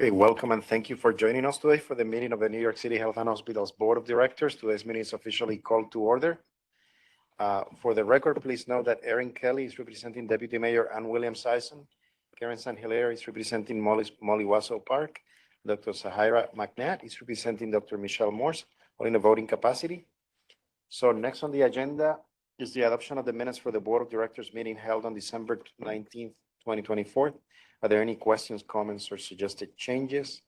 Okay, welcome and thank you for joining us today for the meeting of the New York City Health and Hospitals Board of Directors. Today's meeting is officially called to order. For the record, please note that Erin Kelly is representing Deputy Mayor Ann Williams Sison. Karen San Hilaire is representing Molly Wasso Park. Dr. Sahira McNatt is representing Dr. Michelle Morse, all in a voting capacity. So next on the agenda is the adoption of the minutes for the Board of Directors meeting held on December 19th, 2024. Are there any questions, comments, or suggested changes?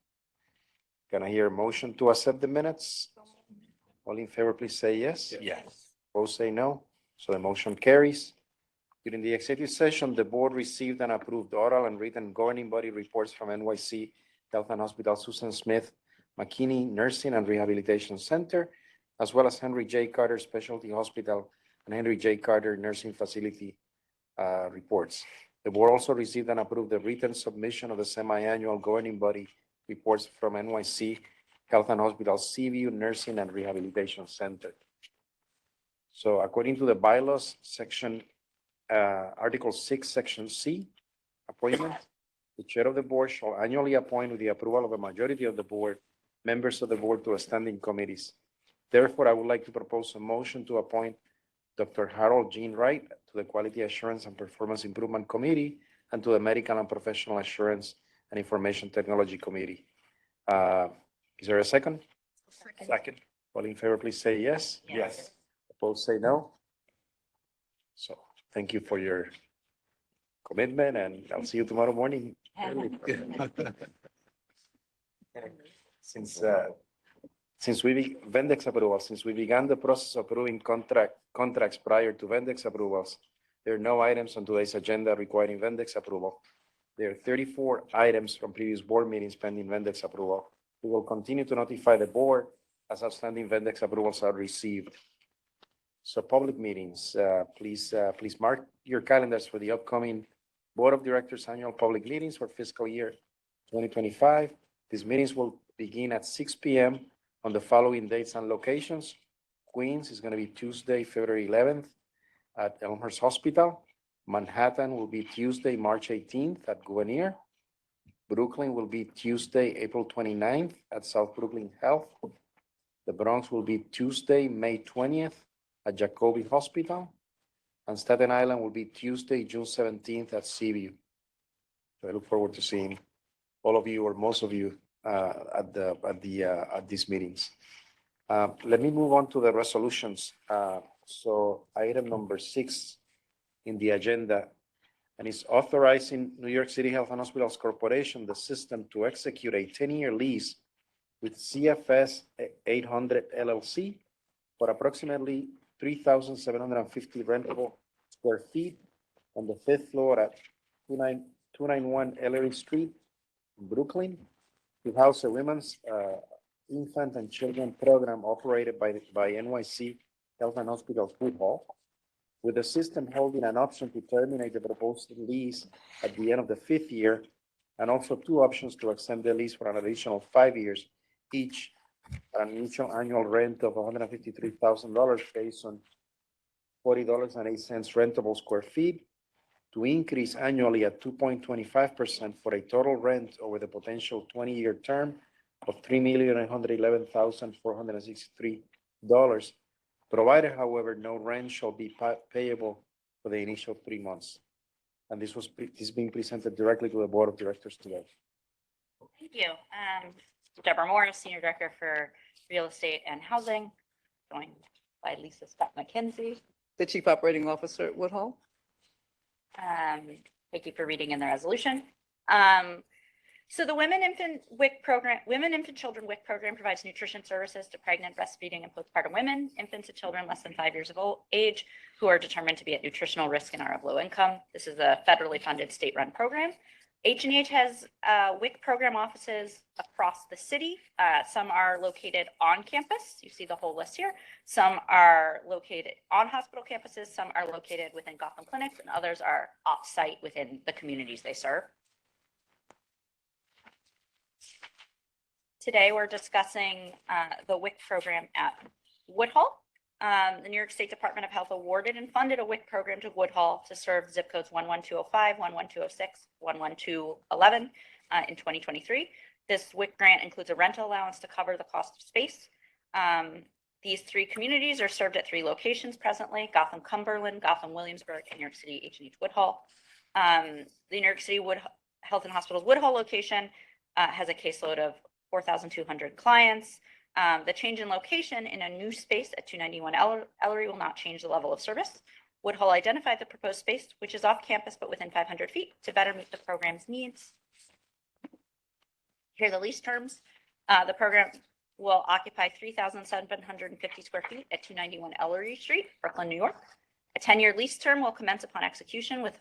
Can I hear a motion to accept the minutes? All in favor, please say yes. Yes. Opposed, say no. So the motion carries. During the executive session, the board received and approved oral and written governing body reports from NYC Health and Hospital Susan Smith McKinney Nursing and Rehabilitation Center, as well as Henry J. Carter Specialty Hospital and Henry J. Carter Nursing Facility reports. The board also received and approved the written submission of the semi-annual governing body reports from NYC Health and Hospital Seaview Nursing and Rehabilitation Center. So according to the bylaws, Article 6, Section C, appointment, the chair of the board shall annually appoint with the approval of a majority of the board, members of the board to standing committees. Therefore, I would like to propose a motion to appoint Dr. Harold Gene Wright to the Quality Assurance and Performance Improvement Committee and to the Medical and Professional Assurance and Information Technology Committee. Is there a second? Second. All in favor, please say yes. Yes. Opposed, say no. So thank you for your commitment, and I'll see you tomorrow morning. Since Vendex approval, since we began the process of approving contracts prior to Vendex approvals, there are no items on today's agenda requiring Vendex approval. There are 34 items from previous board meetings pending Vendex approval. We will continue to notify the board as outstanding Vendex approvals are received. So public meetings, please mark your calendars for the upcoming Board of Directors annual public meetings for fiscal year 2025. These meetings will begin at 6 p.m. on the following dates and locations. Queens is going to be Tuesday, February 11th at Elmhurst Hospital. Manhattan will be Tuesday, March 18th at Gouverneur. Brooklyn will be Tuesday, April 29th at South Brooklyn Health. The Bronx will be Tuesday, May 20th at Jacobi Hospital. And Staten Island will be Tuesday, June 17th at Seaview. So I look forward to seeing all of you or most of you at these meetings. Let me move on to the resolutions. So item number 6 in the agenda, and it's authorizing New York City Health and Hospitals Corporation, the system, to execute a 10-year lease with CFS 800 LLC for approximately 3,750 rentable square feet on the 5th floor at 291 Ellery Street, Brooklyn, to house a women's infant and children program operated by NYC Health and Hospitals Woodhull, with the system holding an option to terminate the proposed lease at the end of the 5th year, and also 2 options to extend the lease for an additional 5 years, each an initial annual rent of $153,000 based on $40.08 rentable square feet, to increase annually at 2.25% for a total rent over the potential 20-year term of $3,911,463, provided, however, no rent shall be payable for the initial 3 months. And this is being presented directly to the Board of Directors today. Thank you. Deborah Morris, Senior Director for Real Estate and Housing, joined by Lisa Scott McKenzie, the Chief Operating Officer at Woodhull. Thank you for reading in the resolution. So the Women Infant Children WIC program provides nutrition services to pregnant, breastfeeding, and postpartum women, infants and children less than 5 years of age who are determined to be at nutritional risk and are of low income. This is a federally funded state-run program. H&H has WIC program offices across the city. Some are located on campus. You see the whole list here. Some are located on hospital campuses. Some are located within Gotham clinics, and others are off-site within the communities they serve. Today, we're discussing the WIC program at Woodhull. The New York State Department of Health awarded and funded a WIC program to Woodhull to serve zip codes 11205, 11206, 11211 in 2023. This WIC grant includes a rental allowance to cover the cost of space. These 3 communities are served at 3 locations presently: Gotham Cumberland, Gotham Williamsburg, and New York City H&H Woodhull. The New York City Health and Hospitals Woodhull location has a caseload of 4,200 clients. The change in location in a new space at 291 Ellery will not change the level of service. Woodhull identified the proposed space, which is off campus but within 500 feet, to better meet the program's needs. Here are the lease terms. The program will occupy 3,750 square feet at 291 Ellery Street, Brooklyn, New York. A 10-year lease term will commence upon execution with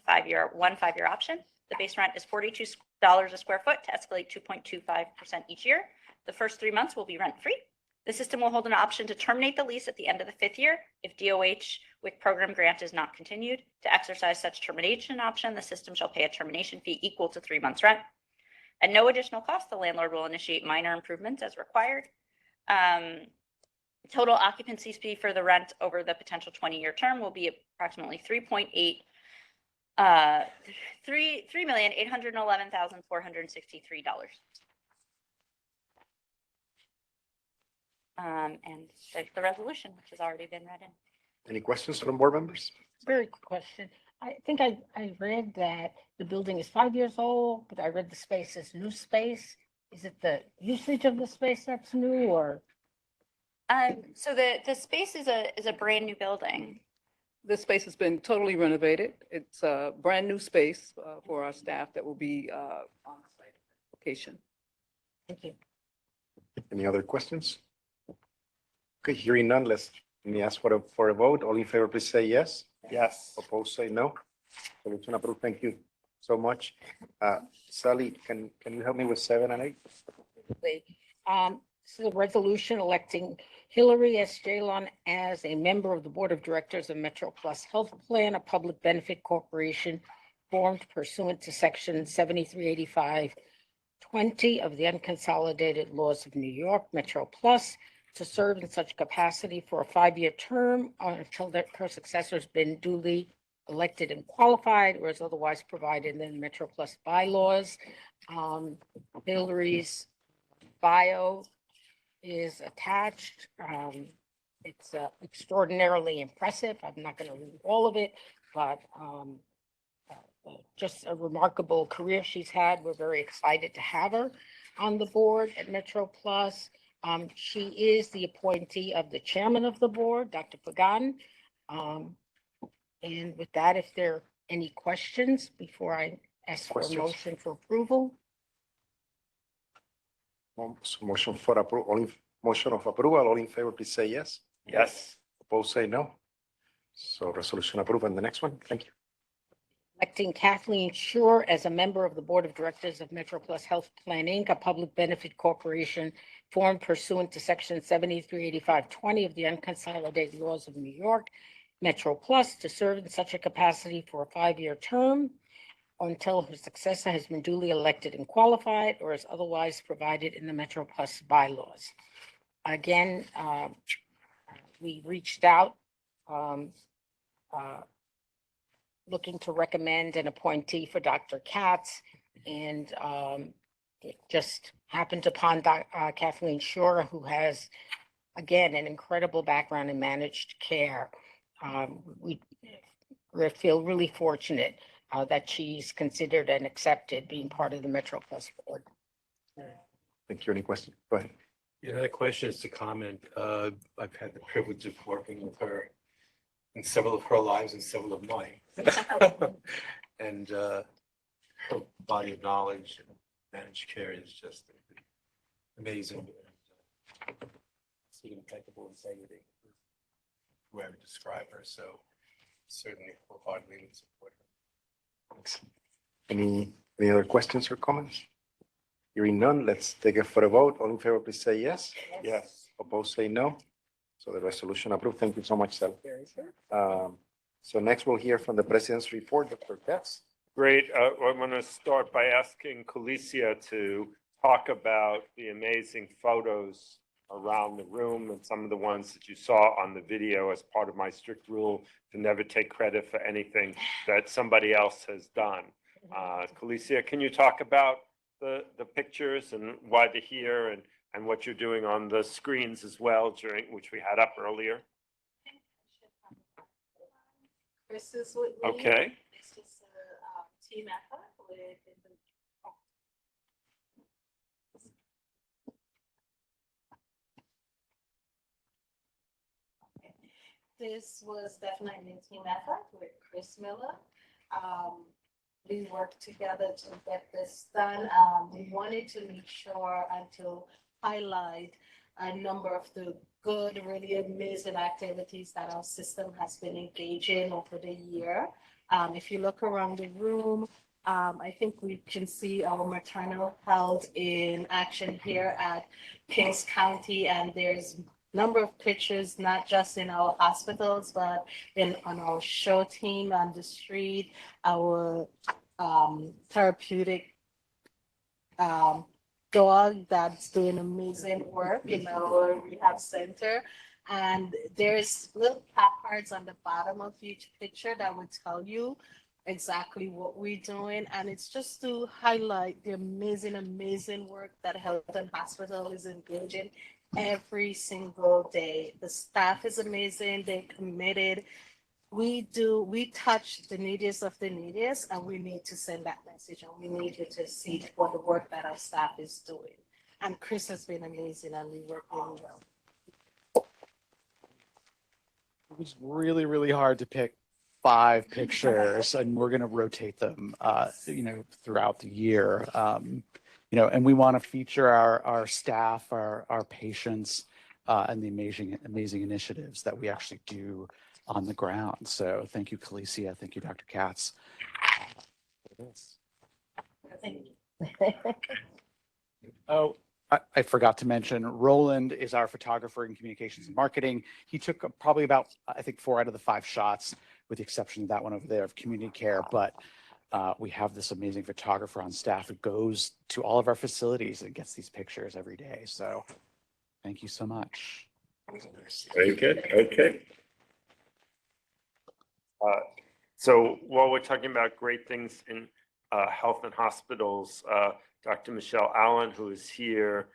one 5-year option. The base rent is $42 a square foot to escalate 2.25% each year. The first 3 months will be rent-free. The system will hold an option to terminate the lease at the end of the 5th year if DOH WIC program grant is not continued. To exercise such termination option, the system shall pay a termination fee equal to 3 months' rent. At no additional cost, the landlord will initiate minor improvements as required. Total occupancy fee for the rent over the potential 20-year term will be approximately $3,811,463. And there's the resolution, which has already been read in. Any questions from board members? Very quick question. I think I read that the building is 5 years old, but I read the space is new space. Is it the usage of the space that's new, or? So the space is a brand new building. This space has been totally renovated. It's a brand new space for our staff that will be on site location. Thank you. Any other questions? Okay, hearing none, let me ask for a vote. All in favor, please say yes. Yes. Opposed, say no. Resolution approved. Thank you so much. Sally, can you help me with 7 and 8? This is a resolution electing Hillary S. Jalon as a member of the Board of Directors of Metro Plus Health Plan, a public benefit corporation formed pursuant to Section 7385(20) of the Unconsolidated Laws of New York, Metro Plus, to serve in such capacity for a 5-year term until her successor has been duly elected and qualified, or as otherwise provided in the Metro Plus bylaws. Hillary's bio is attached. It's extraordinarily impressive. I'm not going to read all of it, but just a remarkable career she's had. We're very excited to have her on the board at Metro Plus. She is the appointee of the chairman of the board, Dr. Pagan. And with that, if there are any questions before I ask for a motion for approval. Motion for approval. Motion of approval. All in favor, please say yes. Yes. Opposed, say no. So resolution approved. And the next one. Thank you. Electing Kathleen Shore as a member of the Board of Directors of Metro Plus Health Plan, Inc., a public benefit corporation formed pursuant to Section 7385(20) of the Unconsolidated Laws of New York, Metro Plus, to serve in such a capacity for a 5-year term until her successor has been duly elected and qualified, or as otherwise provided in the Metro Plus bylaws. Again, we reached out looking to recommend an appointee for Dr. Katz, and it just happened upon Kathleen Shore, who has, again, an incredible background in managed care. We feel really fortunate that she's considered and accepted being part of the Metro Plus board. Thank you. Any questions? Go ahead. Yeah, that question is to comment. I've had the privilege of working with her in several of her lives and several of mine. And her body of knowledge and managed care is just amazing. It's impeccable integrity, the way I would describe her. So certainly wholeheartedly would support her. Thanks. Any other questions or comments? Hearing none, let's take it for a vote. All in favor, please say yes. Yes. Opposed, say no. So the resolution approved. Thank you so much, Sal. So next we'll hear from the President's report, Dr. Katz. Great. I'm going to start by asking Calicia to talk about the amazing photos around the room and some of the ones that you saw on the video as part of my strict rule to never take credit for anything that somebody else has done. Calicia, can you talk about the pictures and why they're here and what you're doing on the screens as well during, which we had up earlier? Chris is with me. Okay. This is a team effort with this was definitely a team effort with Chris Miller. We worked together to get this done. We wanted to make sure and to highlight a number of the good, really amazing activities that our system has been engaging over the year. If you look around the room, I think we can see our maternal health in action here at Kings County, and there's number of pictures, not just in our hospitals, but on our show team on the street, our therapeutic dog that's doing amazing work in our rehab center. And there's little placards on the bottom of each picture that would tell you exactly what we're doing. And it's just to highlight the amazing work that Health and Hospital is engaging every single day. The staff is amazing. They're committed. We touch the neediest of the neediest, and we need to send that message, and we need you to see what the work that our staff is doing. And Chris has been amazing, and we work really well. It was really, really hard to pick 5 pictures, and we're going to rotate them, throughout the year. And we want to feature our staff, our patients, and the amazing initiatives that we actually do on the ground. So thank you, Kalicia. Thank you, Dr. Katz. Thank you. Oh, I forgot to mention, Roland is our photographer in communications and marketing. He took probably about, I think, 4 out of the 5 shots, with the exception of that one over there of community care. But we have this amazing photographer on staff who goes to all of our facilities and gets these pictures every day. So thank you so much. Very good. Okay. So while we're talking about great things in health and hospitals, Dr. Michelle Allen, who is here,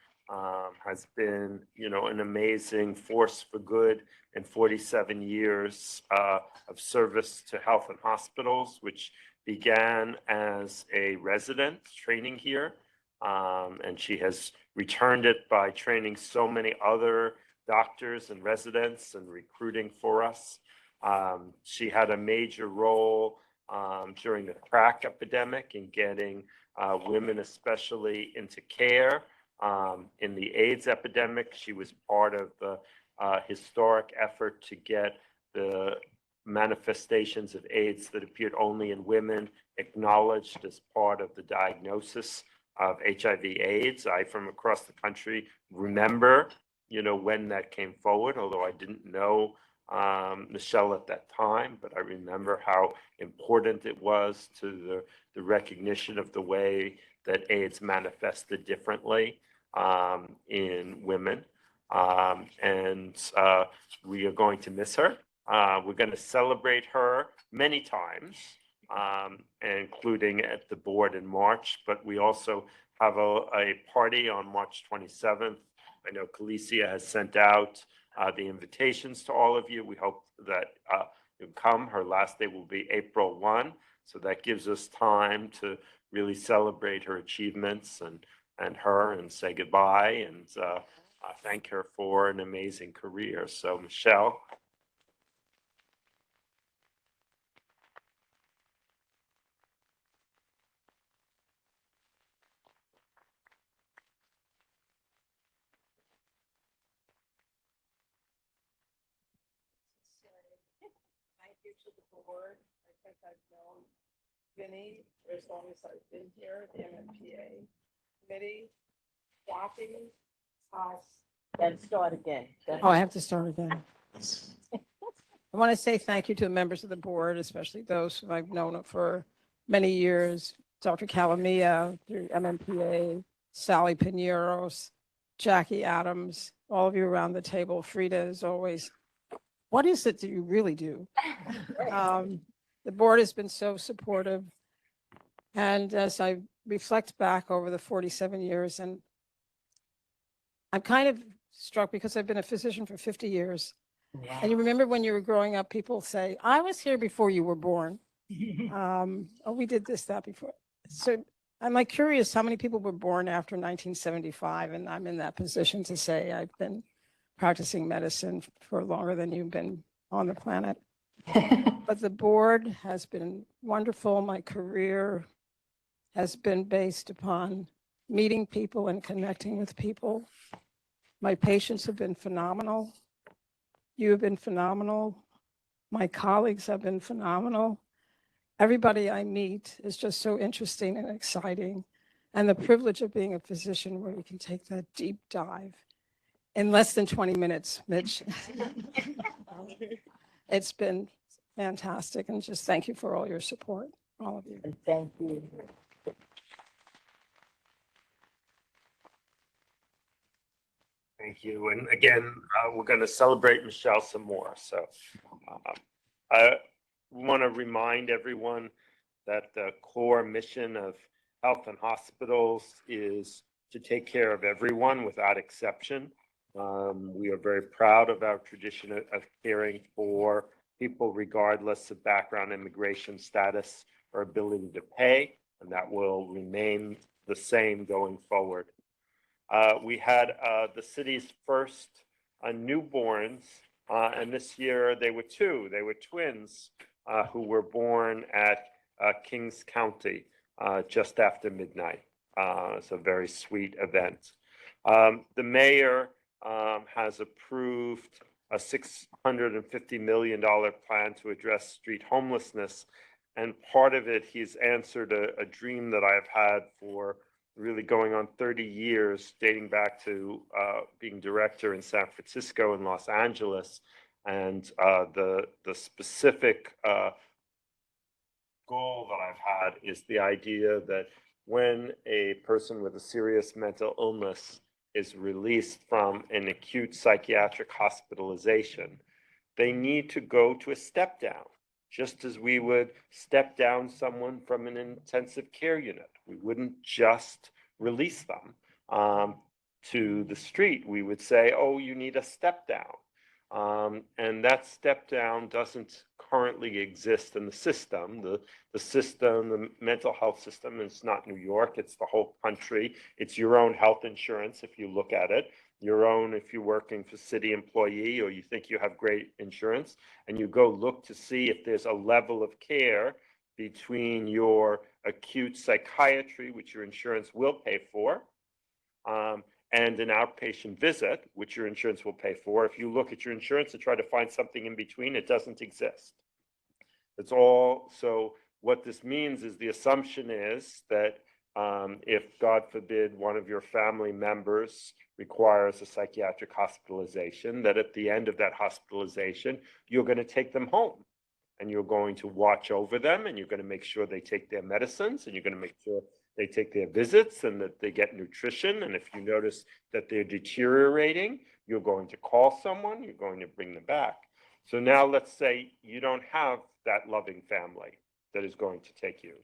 has been, an amazing force for good in 47 years of service to health and hospitals, which began as a resident training here. And she has returned it by training so many other doctors and residents and recruiting for us. She had a major role during the crack epidemic in getting women especially into care. In the AIDS epidemic, she was part of the historic effort to get the manifestations of AIDS that appeared only in women acknowledged as part of the diagnosis of HIV/AIDS. I, from across the country, remember, when that came forward, although I didn't know Michelle at that time, but I remember how important it was to the recognition of the way that AIDS manifested differently in women. And we are going to miss her. We're going to celebrate her many times, including at the board in March, but we also have a party on March 27th. I know Kalicia has sent out the invitations to all of you. We hope that you come. Her last day will be April 1. So that gives us time to really celebrate her achievements and her and say goodbye and thank her for an amazing career. So Michelle. Thank you to the board. I think I've known Vinny for as long as I've been here, the MMPA committee, Jackie, Then start again. Oh, I have to start again. I want to say thank you to the members of the board, especially those who I've known for many years. Dr. Calamia, through MMPA, Sally Pineros, Jackie Adams, all of you around the table. Frida, as always, what is it that you really do? The board has been so supportive. And as I reflect back over the 47 years, and I'm kind of struck because I've been a physician for 50 years. And you remember when you were growing up, people say, I was here before you were born. Oh, we did this, that before. So I'm like curious how many people were born after 1975, and I'm in that position to say I've been practicing medicine for longer than you've been on the planet. But the board has been wonderful. My career has been based upon meeting people and connecting with people. My patients have been phenomenal. You have been phenomenal. My colleagues have been phenomenal. Everybody I meet is just so interesting and exciting. And the privilege of being a physician where you can take that deep dive in less than 20 minutes, Mitch. It's been fantastic. And just thank you for all your support, all of you. Thank you. Thank you. And again, we're going to celebrate Michelle some more. So I want to remind everyone that the core mission of health and hospitals is to take care of everyone without exception. We are very proud of our tradition of caring for people regardless of background, immigration status, or ability to pay, and that will remain the same going forward. We had the city's first newborns, and this year they were two. They were twins who were born at Kings County just after midnight. It's a very sweet event. The mayor has approved a $650 million plan to address street homelessness. And part of it, he's answered a dream that I've had for really going on 30 years, dating back to being director in San Francisco and Los Angeles. And the specific goal that I've had is the idea that when a person with a serious mental illness is released from an acute psychiatric hospitalization, they need to go to a step down, just as we would step down someone from an intensive care unit. We wouldn't just release them to the street. We would say, oh, you need a step down. And that step down doesn't currently exist in the system. The system, the mental health system, it's not New York, it's the whole country. It's your own health insurance if you look at it. Your own if you're working for city employee or you think you have great insurance, and you go look to see if there's a level of care between your acute psychiatry, which your insurance will pay for, and an outpatient visit, which your insurance will pay for. If you look at your insurance and try to find something in between, it doesn't exist. It's all. So what this means is the assumption is that if, God forbid, one of your family members requires a psychiatric hospitalization, that at the end of that hospitalization, you're going to take them home and you're going to watch over them and you're going to make sure they take their medicines and you're going to make sure they take their visits and that they get nutrition. And if you notice that they're deteriorating, you're going to call someone, you're going to bring them back. So now let's say you don't have that loving family that is going to take you.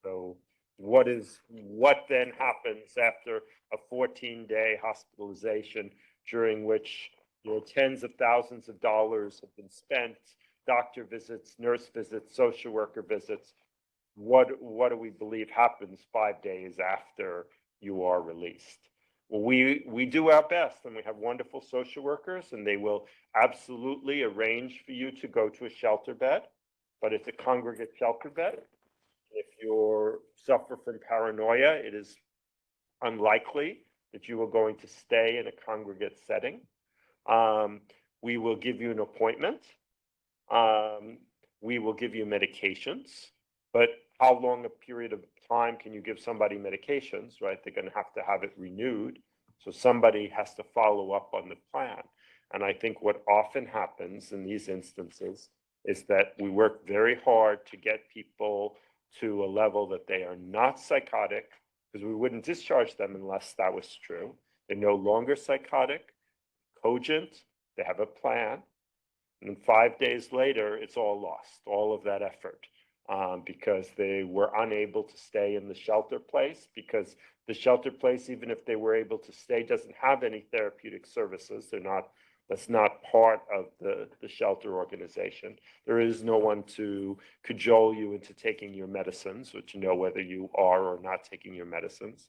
So what then happens after a 14-day hospitalization during which tens of thousands of dollars have been spent, doctor visits, nurse visits, social worker visits? What do we believe happens 5 days after you are released? Well, we do our best, and we have wonderful social workers, and they will absolutely arrange for you to go to a shelter bed, but it's a congregate shelter bed. If you suffer from paranoia, it is unlikely that you are going to stay in a congregate setting. We will give you an appointment. We will give you medications, but how long a period of time can you give somebody medications, right? They're going to have it renewed. So somebody has to follow up on the plan. And I think what often happens in these instances is that we work very hard to get people to a level that they are not psychotic, because we wouldn't discharge them unless that was true. They're no longer psychotic, cogent, they have a plan. And then 5 days later, it's all lost, all of that effort. because they were unable to stay in the shelter place because the shelter place, even if they were able to stay, doesn't have any therapeutic services. That's not part of the shelter organization. There is no one to cajole you into taking your medicines, or to know whether you are or not taking your medicines.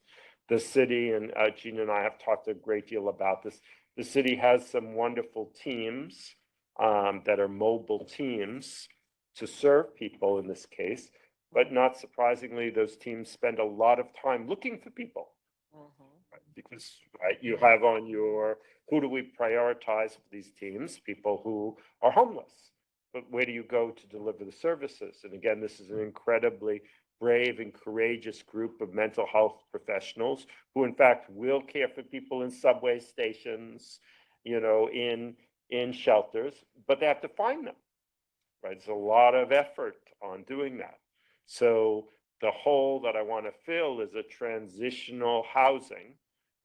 The city, and Gina and I have talked a great deal about this, the city has some wonderful teams that are mobile teams to serve people in this case, but not surprisingly, those teams spend a lot of time looking for people. Right? Because you have on your, who do we prioritize for these teams? People who are homeless. But where do you go to deliver the services? And again, this is an incredibly brave and courageous group of mental health professionals who in fact will care for people in subway stations, in shelters, but they have to find them. Right? There's a lot of effort on doing that. So the hole that I want to fill is a transitional housing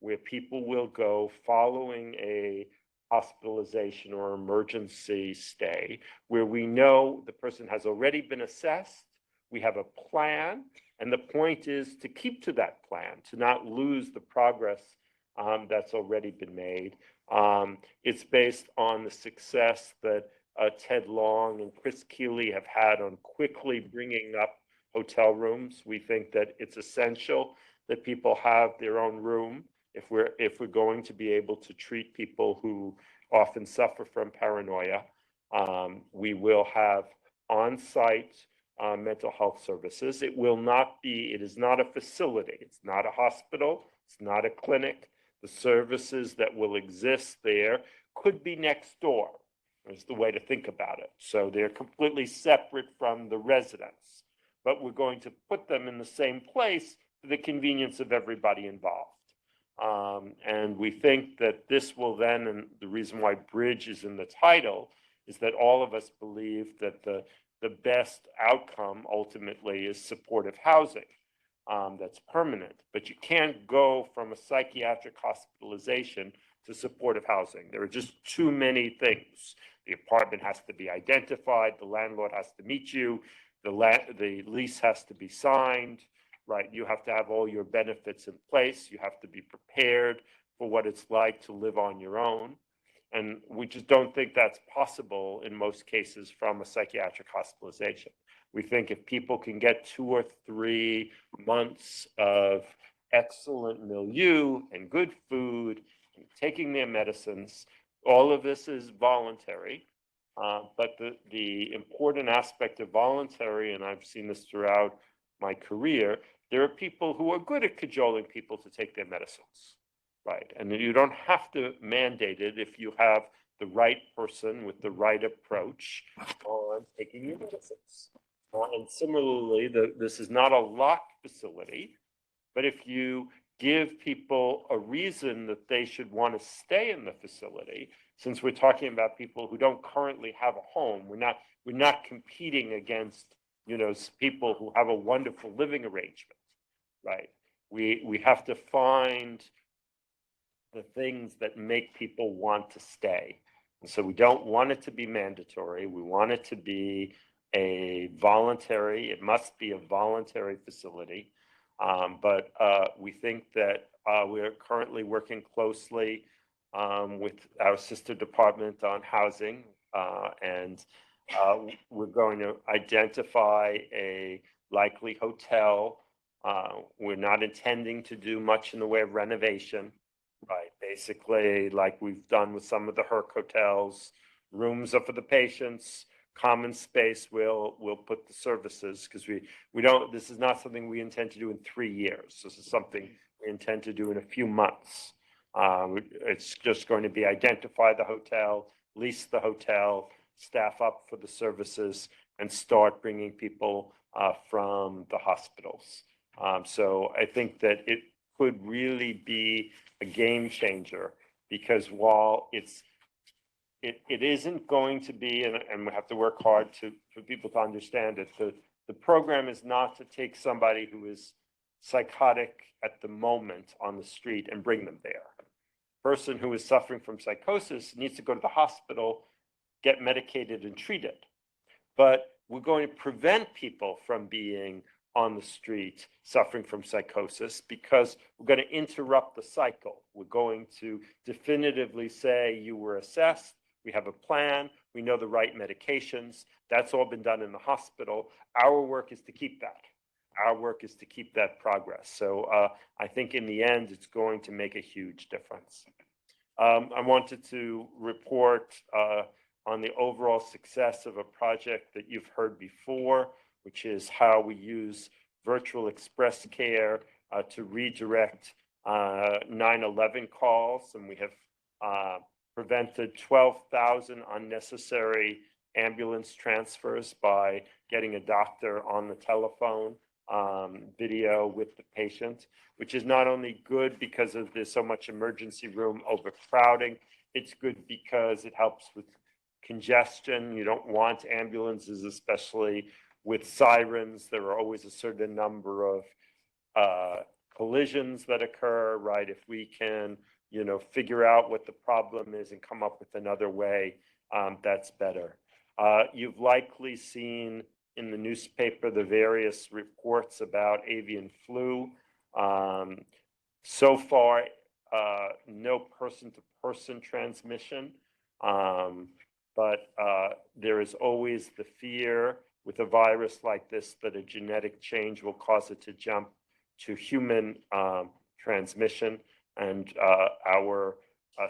where people will go following a hospitalization or emergency stay, where we know the person has already been assessed, we have a plan, and the point is to keep to that plan, to not lose the progress that's already been made. It's based on the success that Ted Long and Chris Keeley have had on quickly bringing up hotel rooms. We think that it's essential that people have their own room if we're going to be able to treat people who often suffer from paranoia. We will have on-site mental health services. It is not a facility. It's not a hospital. It's not a clinic. The services that will exist there could be next door, is the way to think about it. So they're completely separate from the residents, but we're going to put them in the same place for the convenience of everybody involved. And we think that this will then, and the reason why Bridge is in the title, is that all of us believe that the best outcome ultimately is supportive housing that's permanent. But you can't go from a psychiatric hospitalization to supportive housing. There are just too many things. The apartment has to be identified, the landlord has to meet you, the lease has to be signed, right? You have to have all your benefits in place. You have to be prepared for what it's like to live on your own. And we just don't think that's possible in most cases from a psychiatric hospitalization. We think if people can get 2 or 3 months of excellent milieu and good food, and taking their medicines, all of this is voluntary. But the important aspect of voluntary, and I've seen this throughout my career, there are people who are good at cajoling people to take their medicines, right? And you don't have to mandate it if you have the right person with the right approach on taking your medicines. And similarly, this is not a locked facility, but if you give people a reason that they should want to stay in the facility, since we're talking about people who don't currently have a home, we're not competing against people who have a wonderful living arrangement, right? We have to find the things that make people want to stay. And so we don't want it to be mandatory. We want it to be it must be a voluntary facility. But we think that we're currently working closely with our sister department on housing, and we're going to identify a likely hotel. We're not intending to do much in the way of renovation, right? Basically, like we've done with some of the Herc hotels, rooms are for the patients, common space we'll put the services, because this is not something we intend to do in 3 years. This is something we intend to do in a few months. It's just going to be identify the hotel, lease the hotel, staff up for the services, and start bringing people from the hospitals. So I think that it could really be a game changer, because while it isn't going to be, and we have to work hard for people to understand it, the program is not to take somebody who is psychotic at the moment on the street and bring them there. A person who is suffering from psychosis needs to go to the hospital, get medicated and treated. But we're going to prevent people from being on the street suffering from psychosis because we're going to interrupt the cycle. We're going to definitively say you were assessed, we have a plan, we know the right medications. That's all been done in the hospital. Our work is to keep that. Our work is to keep that progress. So I think in the end, it's going to make a huge difference. I wanted to report on the overall success of a project that you've heard before, which is how we use virtual express care to redirect 911 calls. And we have prevented 12,000 unnecessary ambulance transfers by getting a doctor on the telephone video with the patient, which is not only good because of there's so much emergency room overcrowding, it's good because it helps with congestion. You don't want ambulances, especially with sirens. There are always a certain number of collisions that occur, right? If we can, figure out what the problem is and come up with another way, that's better. You've likely seen in the newspaper the various reports about avian flu. So far, no person-to-person transmission, but there is always the fear with a virus like this that a genetic change will cause it to jump to human transmission. And our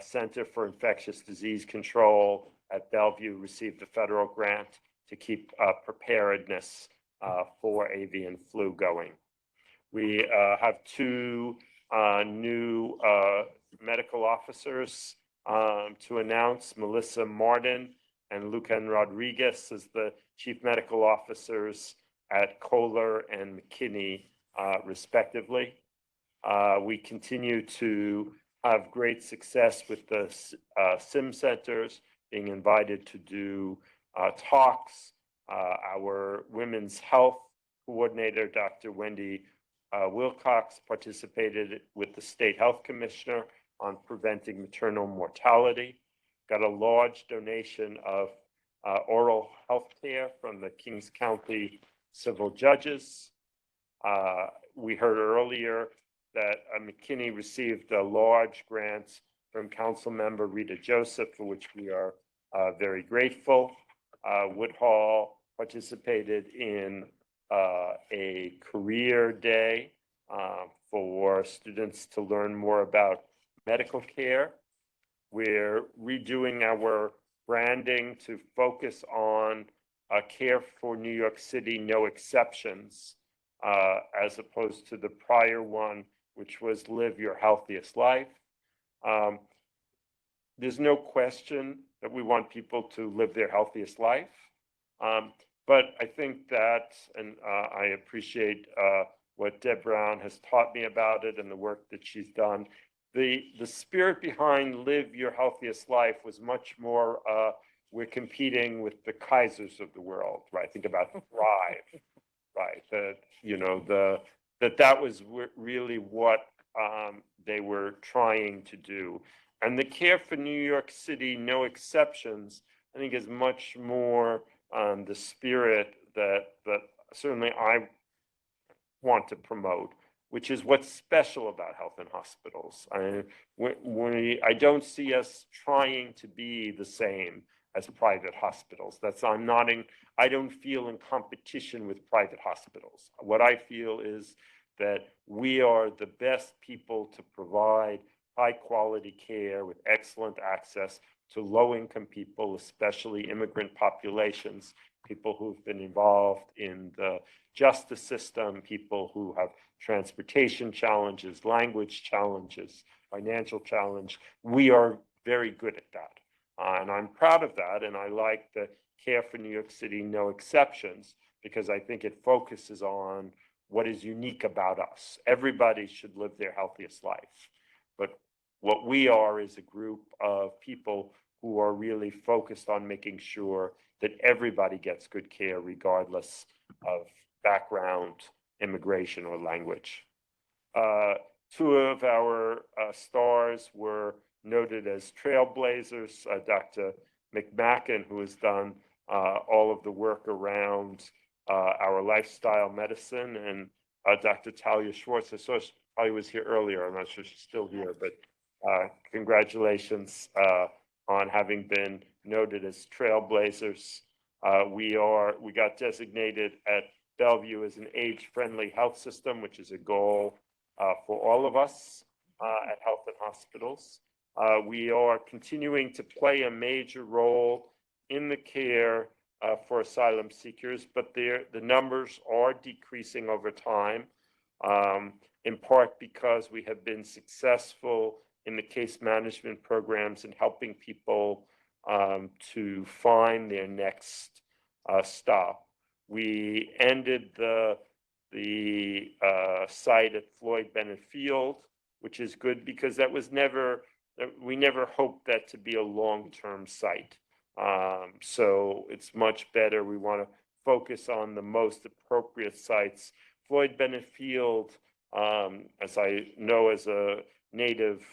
Center for Infectious Disease Control at Bellevue received a federal grant to keep preparedness for avian flu going. We have two new medical officers to announce, Melissa Martin and Lucan Rodriguez as the chief medical officers at Kohler and McKinney, respectively. We continue to have great success with the SIM centers, being invited to do talks. Our women's health coordinator, Dr. Wendy Wilcox, participated with the state health commissioner on preventing maternal mortality. Got a large donation of oral health care from the Kings County civil judges. We heard earlier that McKinney received a large grant from council member Rita Joseph, for which we are very grateful. Woodhall participated in a career day for students to learn more about medical care. We're redoing our branding to focus on care for New York City, no exceptions, as opposed to the prior one, which was live your healthiest life. There's no question that we want people to live their healthiest life. But I think that, and I appreciate what Deb Brown has taught me about it and the work that she's done. The spirit behind live your healthiest life was much more, we're competing with the Kaisers of the world, right? Think about Thrive, right? That was really what they were trying to do. And the care for New York City, no exceptions, I think is much more the spirit that certainly I want to promote, which is what's special about health in hospitals. I don't see us trying to be the same as private hospitals. I don't feel in competition with private hospitals. What I feel is that we are the best people to provide high quality care with excellent access to low income people, especially immigrant populations, people who've been involved in the justice system, people who have transportation challenges, language challenges, financial challenge. We are very good at that. And I'm proud of that. And I like the Care for New York City, no exceptions, because I think it focuses on what is unique about us. Everybody should live their healthiest life. But what we are is a group of people who are really focused on making sure that everybody gets good care regardless of background, immigration, or language. Two of our stars were noted as trailblazers. Dr. McMacken, who has done all of the work around our lifestyle medicine. And Dr. Talia Schwartz, I saw she probably was here earlier. I'm not sure she's still here, but congratulations on having been noted as trailblazers. We got designated at Bellevue as an age-friendly health system, which is a goal for all of us at health and hospitals. We are continuing to play a major role in the care for asylum seekers, but the numbers are decreasing over time, in part because we have been successful in the case management programs and helping people to find their next stop. We ended the site at Floyd Bennett Field, which is good because that was we never hoped that to be a long-term site. So it's much better. We want to focus on the most appropriate sites. Floyd Bennett Field, as I know as a native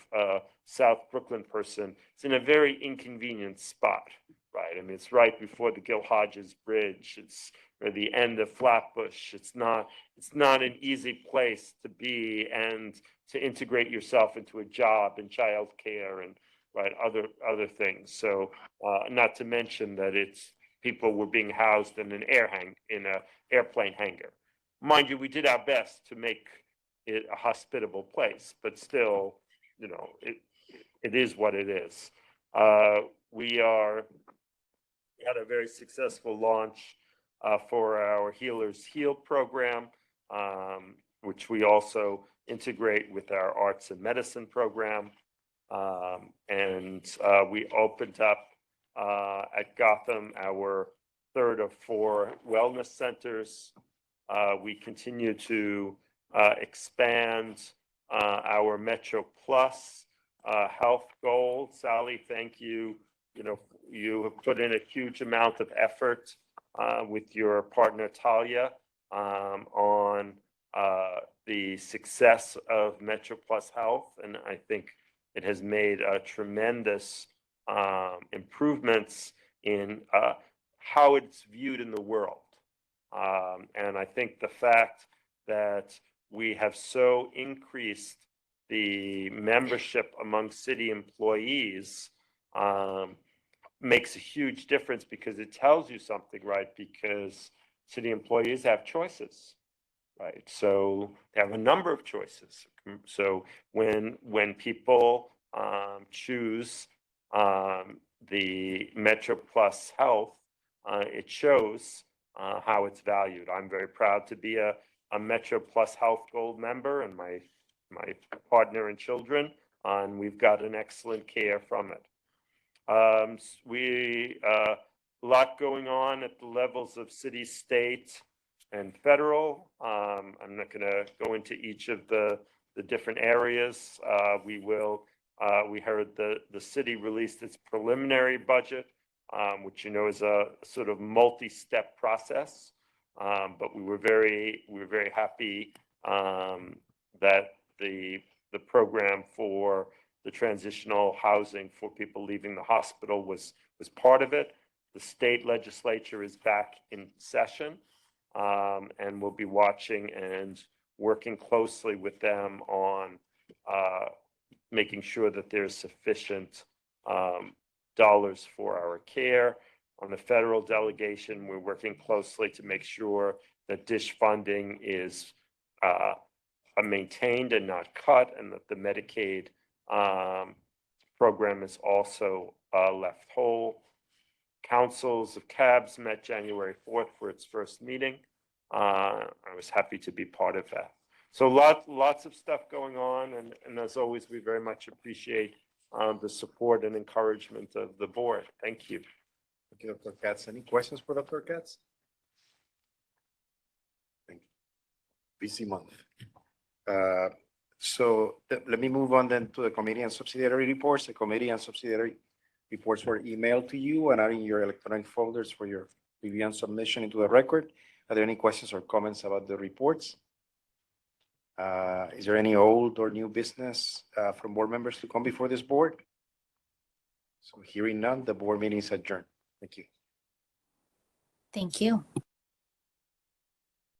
South Brooklyn person, it's in a very inconvenient spot, right? I mean, it's right before the Gil Hodges Bridge. It's or the end of Flatbush. It's not an easy place to be and to integrate yourself into a job and childcare and right other things. So not to mention that people were being housed in an airplane hangar. Mind you, we did our best to make it a hospitable place, but still, it is what it is. We had a very successful launch for our Healers Heal program, which we also integrate with our arts and medicine program. And we opened up at Gotham our third of 4 wellness centers. We continue to expand our Metro Plus health goal. Sally, thank you. You have put in a huge amount of effort with your partner Talia on the success of Metro Plus Health, and I think it has made tremendous improvements in how it's viewed in the world. And I think the fact that we have so increased the membership among city employees makes a huge difference because it tells you something, right? Because city employees have choices, right? So they have a number of choices. So when people choose the Metro Plus Health, it shows how it's valued. I'm very proud to be a Metro Plus Health Gold member, and my partner and children, and we've got an excellent care from it. A lot going on at the levels of city, state, and federal. I'm not going to go into each of the different areas. We heard the city released its preliminary budget, which is a sort of multi-step process. But we were very happy that the program for the transitional housing for people leaving the hospital was part of it. The state legislature is back in session, and we'll be watching and working closely with them on making sure that there's sufficient dollars for our care. On the federal delegation, we're working closely to make sure that DISH funding is maintained and not cut, and that the Medicaid program is also left whole. Councils of CABS met January 4th for its first meeting. I was happy to be part of that. So lots of stuff going on, and as always, we very much appreciate the support and encouragement of the board. Thank you. Thank you, Dr. Katz. Any questions for Dr. Katz? Thank you. Busy month. So let me move on then to the committee and subsidiary reports. The committee and subsidiary reports were emailed to you and are in your electronic folders for your review and submission into the record. Are there any questions or comments about the reports? Is there any old or new business from board members to come before this board? So hearing none, the board meeting is adjourned. Thank you. Thank you.